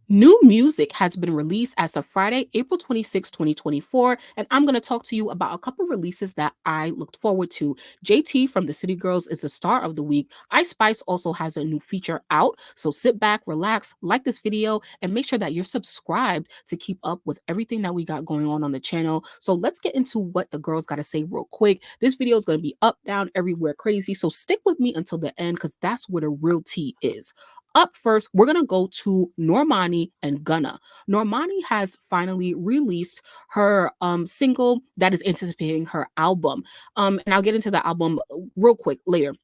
New music has been released as of Friday, April 26, 2024, and I'm going to talk to you about a couple releases that I looked forward to. JT from the City Girls is the star of the week. Ice Spice also has a new feature out, so sit back, relax, like this video, and make sure that you're subscribed to keep up with everything that we got going on the channel. So let's get into what the girls got to say real quick. This video is going to be up, down, everywhere crazy, so stick with me until the end because that's where the real tea is. Up first, we're going to go to Normani and Gunna. Normani has finally released her single that is anticipating her album. And I'll get into the album real quick later.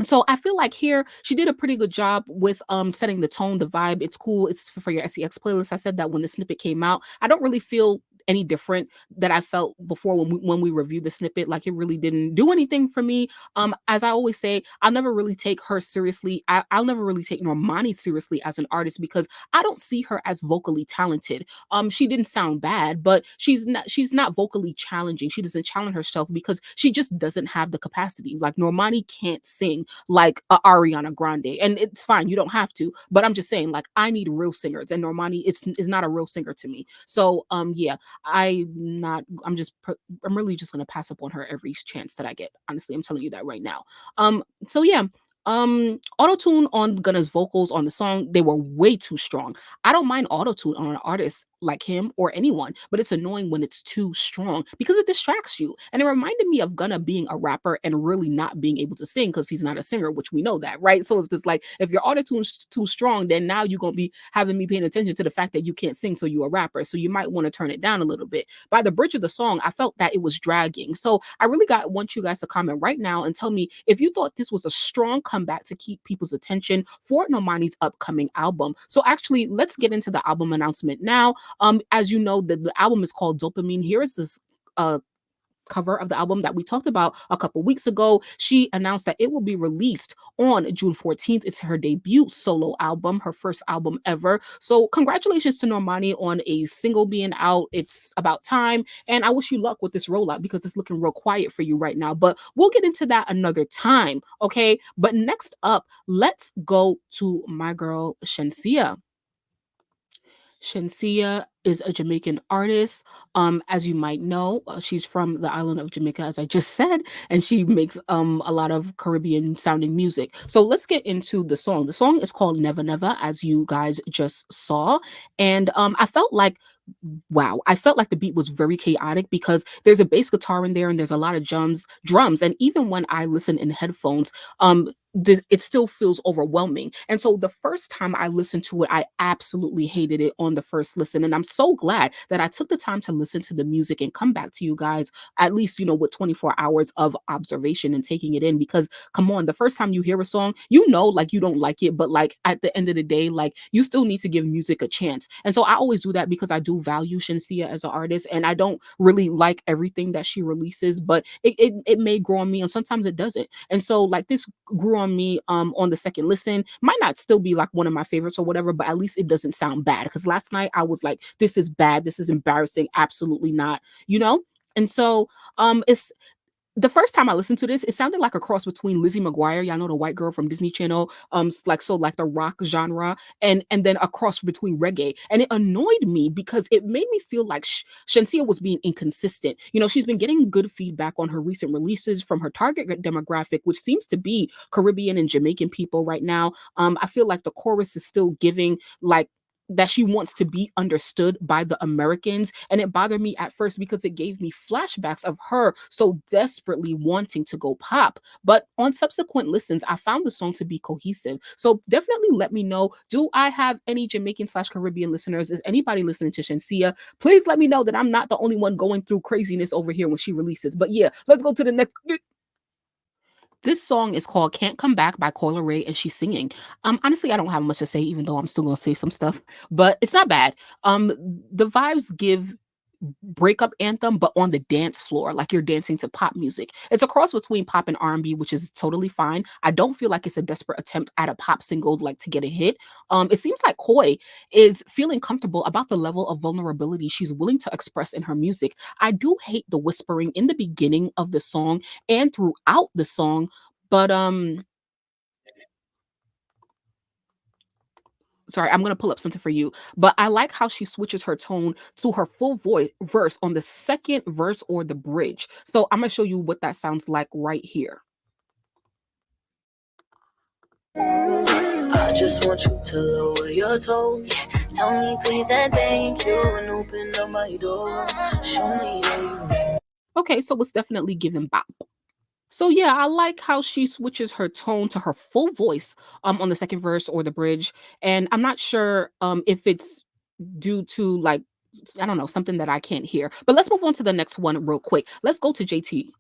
So I feel like here she did a pretty good job with setting the tone, the vibe. It's cool. It's for your SEX playlist. I said that when the snippet came out. I don't really feel any different that I felt before when we reviewed the snippet. Like it really didn't do anything for me. As I always say, I'll never really take her seriously. I'll never really take Normani seriously as an artist because I don't see her as vocally talented. She didn't sound bad, but she's not vocally challenging. She doesn't challenge herself because she just doesn't have the capacity. Like Normani can't sing like a Ariana Grande, and it's fine. You don't have to, but I'm just saying, like I need real singers, and Normani is not a real singer to me. So yeah, I'm not. I'm really just gonna pass up on her every chance that I get. Honestly, I'm telling you that right now. So yeah. Auto tune on Gunna's vocals on the song, they were way too strong. I don't mind auto tune on an artist like him or anyone, but it's annoying when it's too strong because it distracts you. And it reminded me of Gunna being a rapper and really not being able to sing because he's not a singer, which we know that, right? So it's just like if your auto tune's too strong, then now you're gonna be having me paying attention to the fact that you can't sing, so you're a rapper. So you might want to turn it down a little bit. By the bridge of the song, I felt that it was dragging. So I really want you guys to comment right now and tell me if you thought this was a strong comeback to keep people's attention for Normani's upcoming album. So actually, let's get into the album announcement now. As you know, the album is called Dopamine. Here is this cover of the album that we talked about a couple weeks ago. She announced that it will be released on June 14th. It's her debut solo album, her first album ever. So congratulations to Normani on a single being out. It's about time. And I wish you luck with this rollout because it's looking real quiet for you right now. But we'll get into that another time. Okay. But next up, let's go to my girl Shensia. Shensia is a Jamaican artist. As you might know, she's from the island of Jamaica, as I just said, and she makes a lot of Caribbean sounding music. So let's get into the song. The song is called Never Never, as you guys just saw, and I felt like wow, I felt like the beat was very chaotic because there's a bass guitar in there and there's a lot of drums, and even when I listen in headphones, it still feels overwhelming. And so the first time I listened to it, I absolutely hated it on the first listen. And I'm so glad that I took the time to listen to the music and come back to you guys, at least, with 24 hours of observation and taking it in. Because come on, the first time you hear a song, like you don't like it, but like at the end of the day, like you still need to give music a chance. And so I always do that because I do value Shensia as an artist and I don't really like everything that she releases, but it may grow on me and sometimes it doesn't. And so like this grew on me on the second listen. Might not still be like one of my favorites or whatever, but at least it doesn't sound bad. Because last night I was like, this is bad, this is embarrassing, absolutely not, you know? And so it's the first time I listened to this, it sounded like a cross between Lizzie McGuire, y'all know the white girl from Disney Channel, like the rock genre, and then a cross between reggae, and it annoyed me because it made me feel like Shensia was being inconsistent. She's been getting good feedback on her recent releases from her target demographic, which seems to be Caribbean and Jamaican people right now. I feel like the chorus is still giving like that she wants to be understood by the Americans. And it bothered me at first because it gave me flashbacks of her so desperately wanting to go pop. But on subsequent listens, I found the song to be cohesive. So definitely let me know. Do I have any Jamaican/Caribbean listeners? Is anybody listening to Shensia? Please let me know that I'm not the only one going through craziness over here when she releases. But yeah, let's go to the next. This song is called Can't Come Back by Coyle Ray, and she's singing. Honestly, I don't have much to say, even though I'm still gonna say some stuff, but it's not bad. The vibes give breakup anthem, but on the dance floor, like you're dancing to pop music. It's a cross between pop and R&B, which is totally fine. I don't feel like it's a desperate attempt at a pop single, like to get a hit. It seems like Coy is feeling comfortable about the level of vulnerability she's willing to express in her music. I do hate the whispering in the beginning of the song and throughout the song, but Sorry, I'm gonna pull up something for you. But I like how she switches her tone to her full voice verse on the second verse or the bridge. So I'm gonna show you what that sounds like right here. I just want you to lower your tone. Tell me please and thank you and open up my door. Show me that you. Okay, so it's definitely giving bop. So yeah, I like how she switches her tone to her full voice on the second verse or the bridge. And I'm not sure if it's due to like I don't know, something that I can't hear. But let's move on to the next one real quick. Let's go to JT.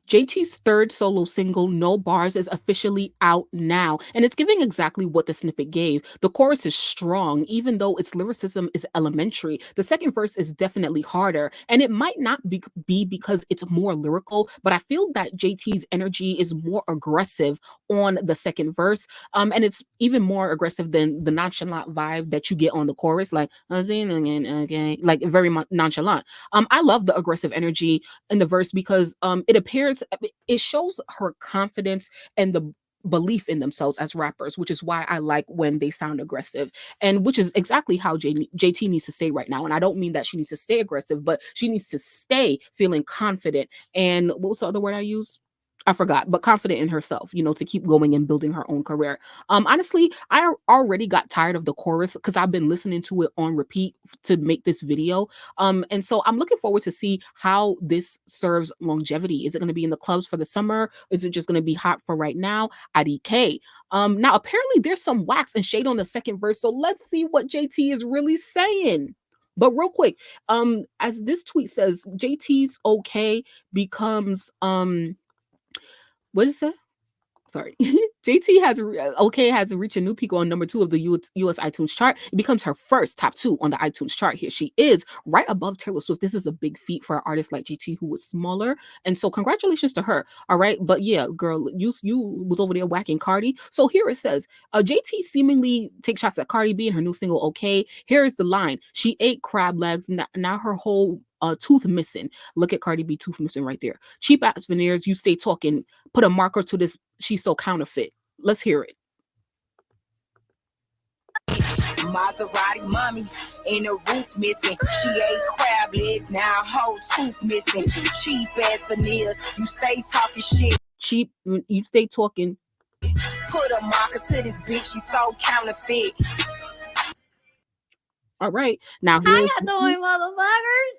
JT's third solo single, No Bars, is officially out now, and it's giving exactly what the snippet gave. The chorus is strong, even though its lyricism is elementary. The second verse is definitely harder, and it might not be because it's more lyrical, but I feel that JT's energy is more aggressive on the second verse, and it's even more aggressive than the nonchalant vibe that you get on the chorus, like, I was being okay, like very nonchalant. I love the aggressive energy in the verse because it appears it shows her confidence and the belief in themselves as rappers, which is why I like when they sound aggressive, and which is exactly how JT needs to stay right now. And I don't mean that she needs to stay aggressive, but she needs to stay feeling confident. And what was the other word I used? I forgot, but confident in herself, to keep going and building her own career. Honestly, I already got tired of the chorus because I've been listening to it on repeat to make this video. And so I'm looking forward to see how this serves longevity. Is it going to be in the clubs for the summer? Is it just going to be hot for right now? IDK. Now apparently there's some wax and shade on the second verse, so let's see what JT is really saying. But real quick, as this tweet says, JT's okay becomes what is that? Sorry. JT has reached a new peak on number 2 of the US iTunes chart. It becomes her first top 2 on the iTunes chart. Here she is, right above Taylor Swift. This is a big feat for an artist like JT who was smaller, and so congratulations to her. All right, but yeah, girl, you was over there whacking Cardi. So here it says, JT seemingly takes shots at Cardi B in her new single. Okay, here is the line: she ate crab legs, now her whole tooth missing. Look at Cardi B tooth missing right there. Cheap ass veneers. You stay talking. Put a marker to this. She's so counterfeit. Let's hear it. Maserati mommy in the roof missing. She ate crab legs, now whole tooth missing. Cheap ass veneers. You stay talking shit. Cheap. You stay talking. Put a marker to this bitch. She's so counterfeit. All right. Now, how you doing, motherfuckers?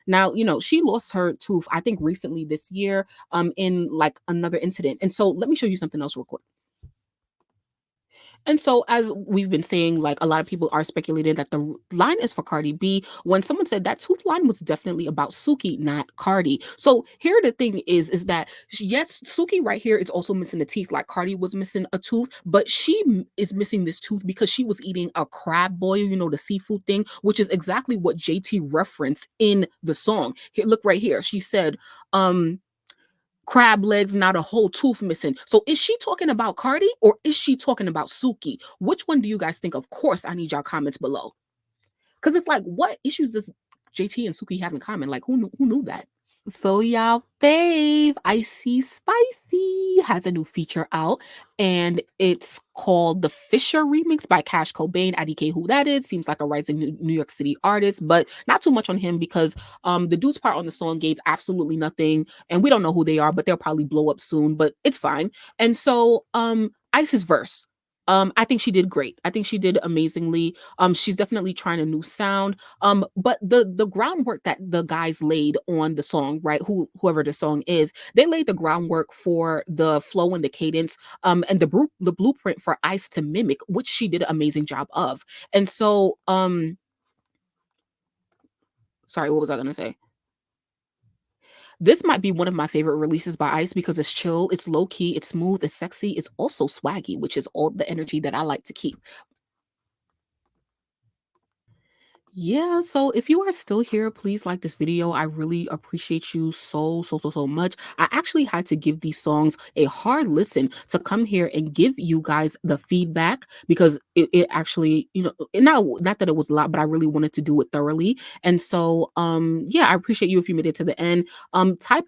Now, she lost her tooth, I think recently this year, in like another incident. And so let me show you something else real quick. And so, as we've been saying, like a lot of people are speculating that the line is for Cardi B. When someone said that tooth line was definitely about Suki, not Cardi. So here the thing is that yes, Suki right here is also missing a teeth, like Cardi was missing a tooth, but she is missing this tooth because she was eating a crab boil, the seafood thing, which is exactly what JT referenced in the song. Here, look right here. She said, crab legs, not a whole tooth missing. So is she talking about Cardi or is she talking about Suki? Which one do you guys think? Of course, I need y'all comments below. Because it's like, what issues does JT and Suki have in common? Like, who knew that? So y'all fave, Icy Spicy has a new feature out, and it's called The Fisher Remix by Cash Cobain. IDK who that is. Seems like a rising New York City artist, but not too much on him because the dude's part on the song gave absolutely nothing, and we don't know who they are, but they'll probably blow up soon, but it's fine. And so Ice's verse. I think she did great. I think she did amazingly. She's definitely trying a new sound. But the groundwork that the guys laid on the song, right? Whoever the song is, they laid the groundwork for the flow and the cadence, and the blueprint for Ice to mimic, which she did an amazing job of. And so, sorry, what was I gonna say? This might be one of my favorite releases by Ice because it's chill, it's low key, it's smooth, it's sexy, it's also swaggy, which is all the energy that I like to keep. Yeah, so if you are still here, please like this video. I really appreciate you so much. I actually had to give these songs a hard listen to come here and give you guys the feedback because it actually, not that it was a lot, but I really wanted to do it thoroughly. And so yeah, I appreciate you if you made it to the end. Type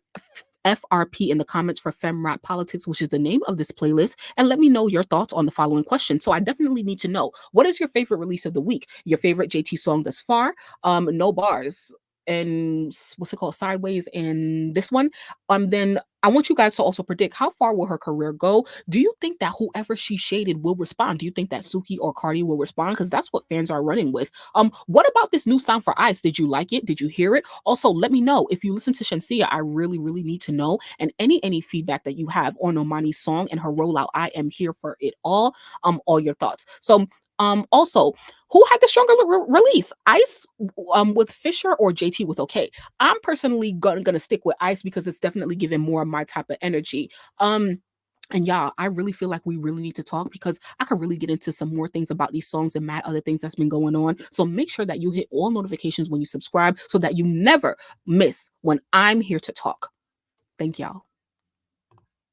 FRP in the comments for Fem Rap Politics, which is the name of this playlist, and let me know your thoughts on the following question. So I definitely need to know, what is your favorite release of the week? Your favorite JT song thus far? No bars. And what's it called, Sideways, and this one. Then I want you guys to also predict, how far will her career go. Do you think that whoever she shaded will respond? Do you think that Suki or Cardi will respond? Because that's what fans are running with. What about this new sound for Ice? Did you like it? Did you hear it? Also, let me know if you listen to Shamsia. I really, really need to know. And any feedback that you have on Normani's song and her rollout, I am here for it all your thoughts. So also, who had the stronger release, Ice with Fisher or JT with Okay? I'm personally gonna stick with Ice because it's definitely giving more of my type of energy. And yeah, I really feel like we really need to talk, because I could really get into some more things about these songs and mad other things that's been going on. So make sure that you hit all notifications when you subscribe so that you never miss when I'm here to talk. Thank y'all.